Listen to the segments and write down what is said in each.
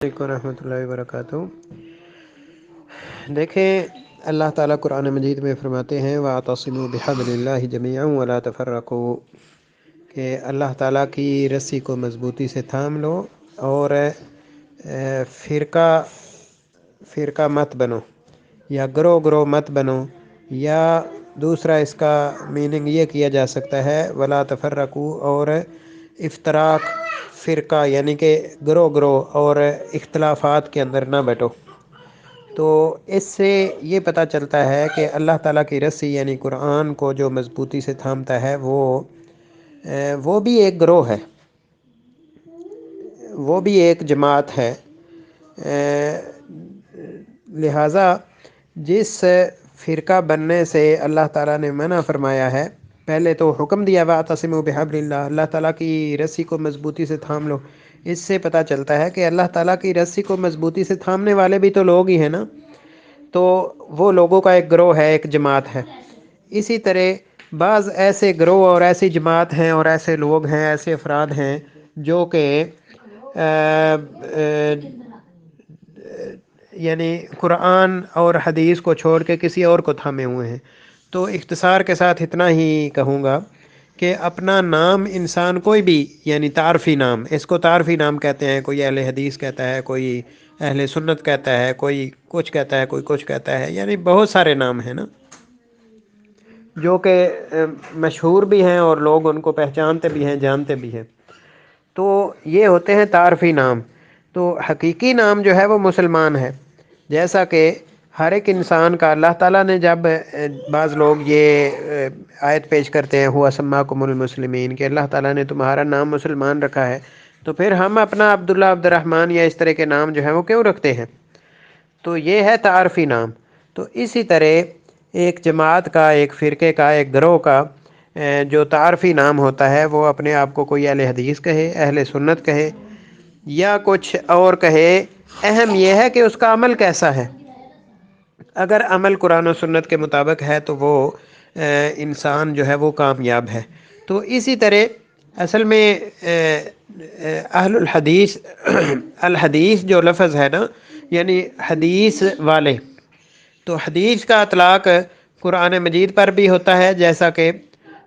علیکم ورحمۃ اللہ وبرکاتہ۔ دیکھیں، اللہ تعالیٰ قرآن مجید میں فرماتے ہیں وَاعْتَصِمُوا بِحَبْلِ اللَّهِ جَمِيعًا وَلَا تَفَرَّقُوا، کہ اللہ تعالیٰ کی رسی کو مضبوطی سے تھام لو اور فرقہ فرقہ مت بنو، یا گروہ گروہ مت بنو، یا دوسرا اس کا میننگ یہ کیا جا سکتا ہے وَلَا تَفَرَّقُوا، اور افتراق فرقہ یعنی کہ گروہ گروہ اور اختلافات کے اندر نہ بیٹھو۔ تو اس سے یہ پتہ چلتا ہے کہ اللہ تعالیٰ کی رسی یعنی قرآن کو جو مضبوطی سے تھامتا ہے وہ بھی ایک گروہ ہے، وہ بھی ایک جماعت ہے۔ لہٰذا جس فرقہ بننے سے اللہ تعالیٰ نے منع فرمایا ہے، پہلے تو حکم دیا وَاعْتَصِمُوا بِحَبْلِ اللَّهِ، اللہ تعالیٰ کی رسی کو مضبوطی سے تھام لو۔ اس سے پتہ چلتا ہے کہ اللہ تعالیٰ کی رسی کو مضبوطی سے تھامنے والے بھی تو لوگ ہی ہیں نا، تو وہ لوگوں کا ایک گروہ ہے، ایک جماعت ہے۔ اسی طرح بعض ایسے گروہ اور ایسی جماعت ہیں اور ایسے لوگ ہیں، ایسے افراد ہیں جو کہ یعنی قرآن اور حدیث کو چھوڑ کے کسی اور کو تھامے ہوئے ہیں۔ تو اختصار کے ساتھ اتنا ہی کہوں گا کہ اپنا نام انسان کوئی بھی، یعنی تعارفی نام، اس کو تعارفی نام کہتے ہیں، کوئی اہل حدیث کہتا ہے، کوئی اہل سنت کہتا ہے، کوئی کچھ کہتا ہے، کوئی کچھ کہتا ہے، یعنی بہت سارے نام ہیں نا جو کہ مشہور بھی ہیں اور لوگ ان کو پہچانتے بھی ہیں، جانتے بھی ہیں۔ تو یہ ہوتے ہیں تعارفی نام۔ تو حقیقی نام جو ہے وہ مسلمان ہے، جیسا کہ ہر ایک انسان کا اللہ تعالیٰ نے جب بعض لوگ یہ آیت پیش کرتے ہیں ہوا سماکم المسلمین، کہ اللہ تعالیٰ نے تمہارا نام مسلمان رکھا ہے، تو پھر ہم اپنا عبداللہ، عبد الرحمن یا اس طرح کے نام جو ہیں وہ کیوں رکھتے ہیں؟ تو یہ ہے تعارفی نام۔ تو اسی طرح ایک جماعت کا، ایک فرقے کا، ایک گروہ کا جو تعارفی نام ہوتا ہے، وہ اپنے آپ کو کوئی اہل حدیث کہے، اہل سنت کہے، یا کچھ اور کہے۔ اہم یہ ہے کہ اس کا عمل کیسا ہے۔ اگر عمل قرآن و سنت کے مطابق ہے تو وہ انسان جو ہے وہ کامیاب ہے۔ تو اسی طرح اصل میں اہل الحدیث الحدیث جو لفظ ہے نا، یعنی حدیث والے، تو حدیث کا اطلاق قرآن مجید پر بھی ہوتا ہے، جیسا کہ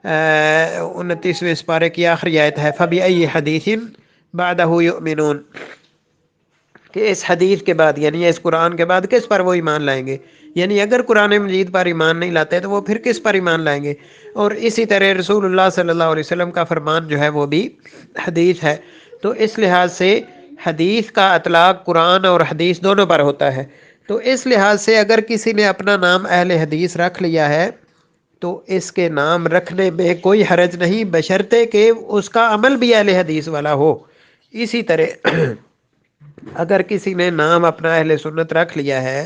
29ویں سپارے کی آخری آیت ہے فَبِأَيِّ حَدِيثٍ بَعْدَهُ يُؤْمِنُونَ، کہ اس حدیث کے بعد، یعنی اس قرآن کے بعد کس پر وہ ایمان لائیں گے؟ یعنی اگر قرآن مجید پر ایمان نہیں لاتے تو وہ پھر کس پر ایمان لائیں گے؟ اور اسی طرح رسول اللہ صلی اللہ علیہ وسلم کا فرمان جو ہے وہ بھی حدیث ہے۔ تو اس لحاظ سے حدیث کا اطلاق قرآن اور حدیث دونوں پر ہوتا ہے۔ تو اس لحاظ سے اگر کسی نے اپنا نام اہل حدیث رکھ لیا ہے تو اس کے نام رکھنے میں کوئی حرج نہیں، بشرطے کہ اس کا عمل بھی اہل حدیث والا ہو۔ اسی طرح اگر کسی نے نام اپنا اہل سنت رکھ لیا ہے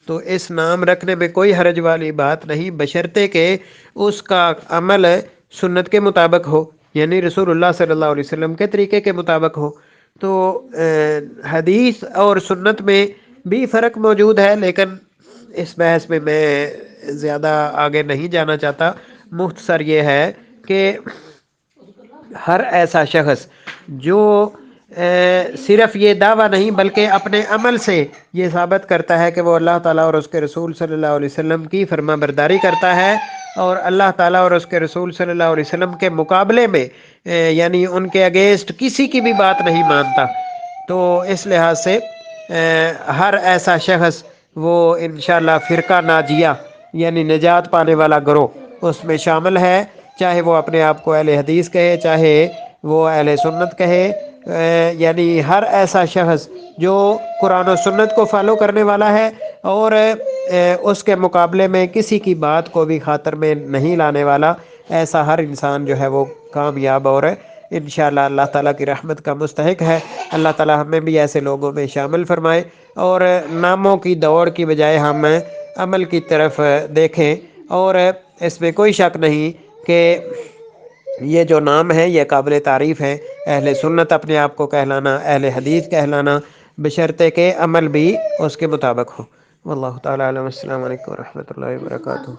تو اس نام رکھنے میں کوئی حرج والی بات نہیں، بشرطے کہ اس کا عمل سنت کے مطابق ہو، یعنی رسول اللہ صلی اللہ علیہ وسلم کے طریقے کے مطابق ہو۔ تو حدیث اور سنت میں بھی فرق موجود ہے، لیکن اس بحث میں زیادہ آگے نہیں جانا چاہتا۔ مختصر یہ ہے کہ ہر ایسا شخص جو صرف یہ دعویٰ نہیں بلکہ اپنے عمل سے یہ ثابت کرتا ہے کہ وہ اللہ تعالیٰ اور اس کے رسول صلی اللہ علیہ وسلم کی فرما برداری کرتا ہے، اور اللہ تعالیٰ اور اس کے رسول صلی اللہ علیہ وسلم کے مقابلے میں یعنی ان کے اگینسٹ کسی کی بھی بات نہیں مانتا، تو اس لحاظ سے ہر ایسا شخص وہ انشاءاللہ فرقہ ناجیہ یعنی نجات پانے والا گروہ اس میں شامل ہے، چاہے وہ اپنے آپ کو اہل حدیث کہے، چاہے وہ اہل سنت کہے۔ یعنی ہر ایسا شخص جو قرآن و سنت کو فالو کرنے والا ہے اور اس کے مقابلے میں کسی کی بات کو بھی خاطر میں نہیں لانے والا، ایسا ہر انسان جو ہے وہ کامیاب اور انشاءاللہ اللہ تعالیٰ کی رحمت کا مستحق ہے۔ اللہ تعالیٰ ہمیں بھی ایسے لوگوں میں شامل فرمائے، اور ناموں کی دوڑ کی بجائے ہم عمل کی طرف دیکھیں۔ اور اس میں کوئی شک نہیں کہ یہ جو نام ہے یہ قابل تعریف ہے، اہل سنت اپنے آپ کو کہلانا، اہل حدیث کہلانا، بشرطے کہ عمل بھی اس کے مطابق ہو۔ واللہ تعالیٰ علیہ، السلام علیکم ورحمۃ اللہ وبرکاتہ۔